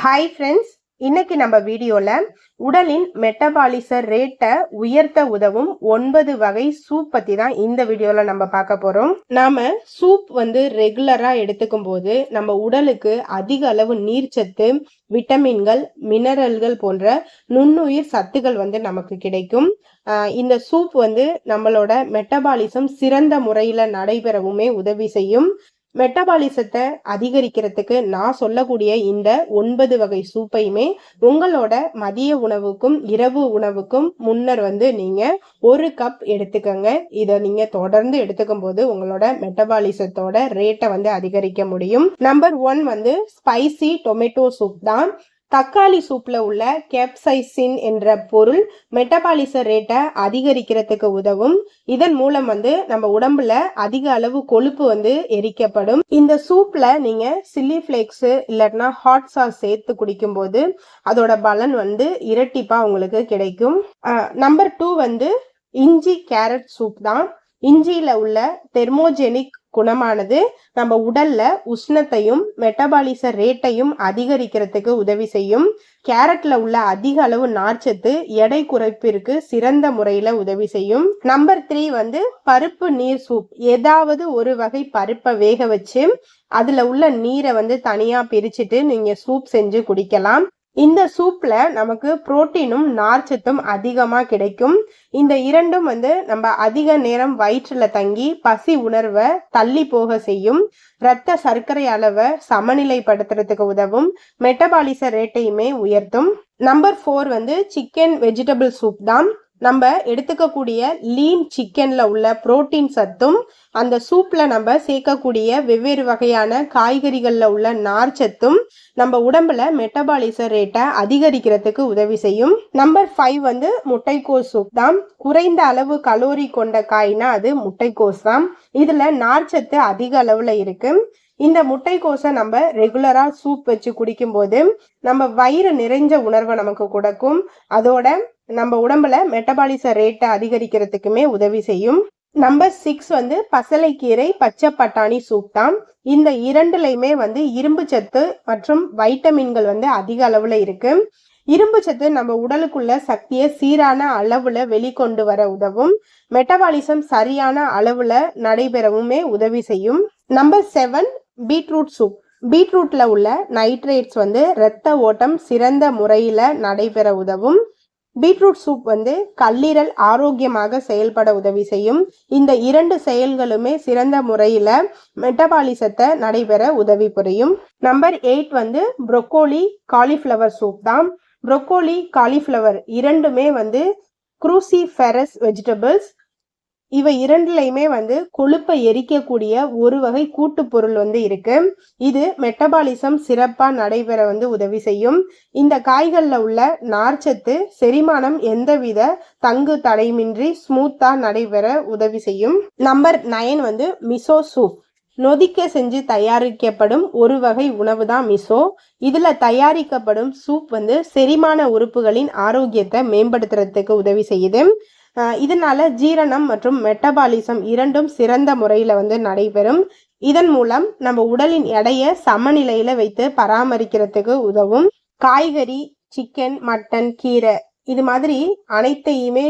Hi friends, இன்னைக்கு நம்ம வீடியோல உடலின் மெட்டபாலிச ரேட்டை உயர்த்த உதவும் 9 வகை சூப் பத்தி தான் இந்த வீடியோல நம்ம பார்க்க போறோம். நாம சூப் ரெகுலரா எடுத்துக்கும் போது நம்ம உடலுக்கு அதிக அளவு நீர்ச்சத்து, விட்டமின்கள், மினரல்கள் போன்ற நுண்ணுயிர் சத்துக்கள் நமக்கு கிடைக்கும். இந்த சூப் நம்மளோட மெட்டபாலிசம் சிறந்த முறையில நடைபெறவுமே உதவி செய்யும். மெட்டபாலிசத்தை அதிகரிக்கிறதுக்கு நான் சொல்லக்கூடிய இந்த 9 வகை சூப்பையுமே உங்களோட மதிய உணவுக்கும் இரவு உணவுக்கும் முன்னர் நீங்க 1 கப் எடுத்துக்கங்க. இதை நீங்க தொடர்ந்து எடுத்துக்கும் போது உங்களோட மெட்டபாலிசத்தோட ரேட்டை அதிகரிக்க முடியும். நம்பர் 1 ஸ்பைசி டொமேட்டோ சூப் தான். தக்காளி சூப்ல உள்ள கேப்சைசின் என்ற பொருள் மெட்டபாலிச ரேட்டை அதிகரிக்கிறதுக்கு உதவும். இதன் மூலம் நம்ம உடம்புல அதிக அளவு கொழுப்பு எரிக்கப்படும். இந்த சூப்ல நீங்க சில்லி பிளேக்ஸ் இல்லைன்னா ஹாட் சாஸ் சேர்த்து குடிக்கும் போது அதோட பலன் இரட்டிப்பா உங்களுக்கு கிடைக்கும். நம்பர் 2 இஞ்சி கேரட் சூப் தான். இஞ்சியில உள்ள தெர்மோஜெனிக் குணமானது நம்ம உடல்ல உஷ்ணத்தையும் மெட்டபாலிச ரேட்டையும் அதிகரிக்கிறதுக்கு உதவி செய்யும். கேரட்ல உள்ள அதிக அளவு நார்ச்சத்து எடை குறைப்பிற்கு சிறந்த முறையில உதவி செய்யும். நம்பர் 3 பருப்பு நீர் சூப். ஏதாவது ஒரு வகை பருப்பை வேக வச்சு அதுல உள்ள நீரை தனியா பிரிச்சுட்டு நீங்க சூப் செஞ்சு குடிக்கலாம். இந்த சூப்ல நமக்கு புரோட்டீனும் நார்ச்சத்தும் அதிகமா கிடைக்கும். இந்த இரண்டும் நம்ம அதிக நேரம் வயிற்றுல தங்கி பசி உணர்வை தள்ளி போக செய்யும். இரத்த சர்க்கரை அளவை சமநிலைப்படுத்துறதுக்கு உதவும். மெட்டபாலிச ரேட்டையுமே உயர்த்தும். நம்பர் 4 சிக்கன் வெஜிடபிள் சூப் தான். நம்ம எடுத்துக்கக்கூடிய லீன் சிக்கன்ல உள்ள புரோட்டீன் சத்தும் அந்த சூப்ல நம்ம சேர்க்கக்கூடிய வெவ்வேறு வகையான காய்கறிகள்ல உள்ள நார்ச்சத்தும் நம்ம உடம்புல மெட்டபாலிச ரேட்டை அதிகரிக்கிறதுக்கு உதவி செய்யும். நம்பர் 5 முட்டைக்கோஸ் சூப் தான். குறைந்த அளவு கலோரி கொண்ட காய்னா அது முட்டைக்கோஸ் தான். இதுல நார்ச்சத்து அதிக அளவுல இருக்கு. இந்த முட்டைக்கோஸை நம்ம ரெகுலரா சூப் வச்சு குடிக்கும் போது நம்ம வயிறு நிறைஞ்ச உணர்வை நமக்கு கொடுக்கும். அதோட நம்ம உடம்புல மெட்டபாலிச ரேட்டை அதிகரிக்கிறதுக்குமே உதவி செய்யும். நம்பர் 6 பசலைக்கீரை பச்சை பட்டாணி சூப் தான். இந்த இரண்டுலையுமே இரும்பு சத்து மற்றும் வைட்டமின்கள் அதிக அளவுல இருக்கு. இரும்பு சத்து நம்ம உடலுக்குள்ள சக்தியை சீரான அளவுல வெளிக்கொண்டு வர உதவும். மெட்டபாலிசம் சரியான அளவுல நடைபெறவுமே உதவி செய்யும். Number 7 beetroot soup. பீட்ரூட்ல உள்ள நைட்ரேட்ஸ் இரத்த ஓட்டம் சிறந்த முறையில நடைபெற உதவும். பீட்ரூட் சூப் கல்லீரல் ஆரோக்கியமாக செயல்பட உதவி செய்யும். இந்த இரண்டு செயல்களுமே சிறந்த முறையில மெட்டபாலிசத்தை நடைபெற உதவி புரியும். நம்பர் 8 ப்ரோக்கோலி காலிஃப்ளவர் சூப் தான். ப்ரோக்கோலி காலிஃப்ளவர் இரண்டுமே குரூசிஃபெரஸ் வெஜிடபிள்ஸ். இவை இரண்டுலையுமே கொழுப்பை எரிக்கக்கூடிய ஒரு வகை கூட்டு பொருள் இருக்கு. இது மெட்டபாலிசம் சிறப்பா நடைபெற உதவி செய்யும். இந்த காய்கள்ல உள்ள நார்ச்சத்து செரிமானம் எந்தவித தங்கு தடைமின்றி ஸ்மூத்தா நடைபெற உதவி செய்யும். Number 9 Mizo soup. நொதிக்க செஞ்சு தயாரிக்கப்படும் ஒரு வகை உணவு தான் மிசோ. இதுல தயாரிக்கப்படும் சூப் செரிமான உறுப்புகளின் ஆரோக்கியத்தை மேம்படுத்துறதுக்கு உதவி செய்யுது. இதனால ஜீரணம் மற்றும் மெட்டபாலிசம் இரண்டும் சிறந்த முறையில நடைபெறும். இதன் மூலம் நம்ம உடலின் எடையை சமநிலையில வைத்து பராமரிக்கிறதுக்கு உதவும். காய்கறி, சிக்கன், மட்டன், கீரை இது மாதிரி அனைத்தையுமே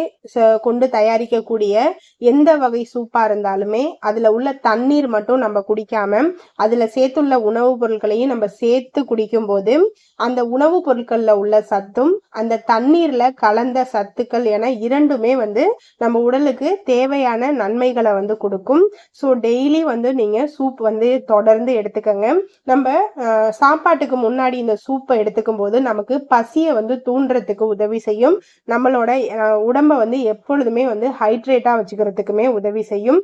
கொண்டு தயாரிக்கக்கூடிய எந்த வகை சூப்பா இருந்தாலுமே அதுல உள்ள தண்ணீர் மட்டும் நம்ம குடிக்காம அதுல சேர்த்துள்ள உணவுப் பொருட்களையும் நம்ம சேர்த்து குடிக்கும் போது அந்த உணவுப் பொருட்கள்ல உள்ள சத்தும் அந்த தண்ணீர்ல கலந்த சத்துக்கள் என இரண்டுமே நம்ம உடலுக்கு தேவையான நன்மைகளை கொடுக்கும். ஸோ டெய்லி நீங்க சூப் தொடர்ந்து எடுத்துக்கங்க. நம்ம சாப்பாட்டுக்கு முன்னாடி இந்த சூப்பை எடுத்துக்கும் போது நமக்கு பசியை தூண்டுறதுக்கு உதவி செய்யும். நம்மளோட உடம்ப எப்பொழுதுமே ஹைட்ரேட்டா வச்சுக்கிறதுக்குமே உதவி செய்யும்.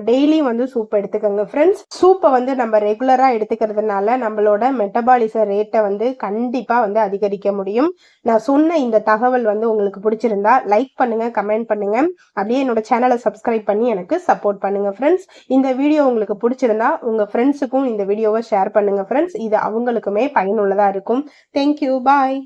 டெய்லி சூப் எடுத்துக்கோங்க ஃப்ரெண்ட்ஸ். சூப்பை நம்ம ரெகுலரா எடுத்துக்கிறதுனால நம்மளோட மெட்டபாலிச ரேட்டை கண்டிப்பா அதிகரிக்க முடியும். நான் சொன்ன இந்த தகவல் உங்களுக்கு பிடிச்சிருந்தா லைக் பண்ணுங்க, கமெண்ட் பண்ணுங்க, அப்படியே என்னோட சேனலை சப்ஸ்கிரைப் பண்ணி எனக்கு சப்போர்ட் பண்ணுங்க ஃப்ரெண்ட்ஸ். இந்த வீடியோ உங்களுக்கு பிடிச்சிருந்தா உங்க ஃப்ரெண்ட்ஸுக்கும் இந்த வீடியோவை ஷேர் பண்ணுங்க ஃப்ரெண்ட்ஸ். இது அவங்களுக்குமே பயனுள்ளதா இருக்கும். தேங்க்யூ, பாய்.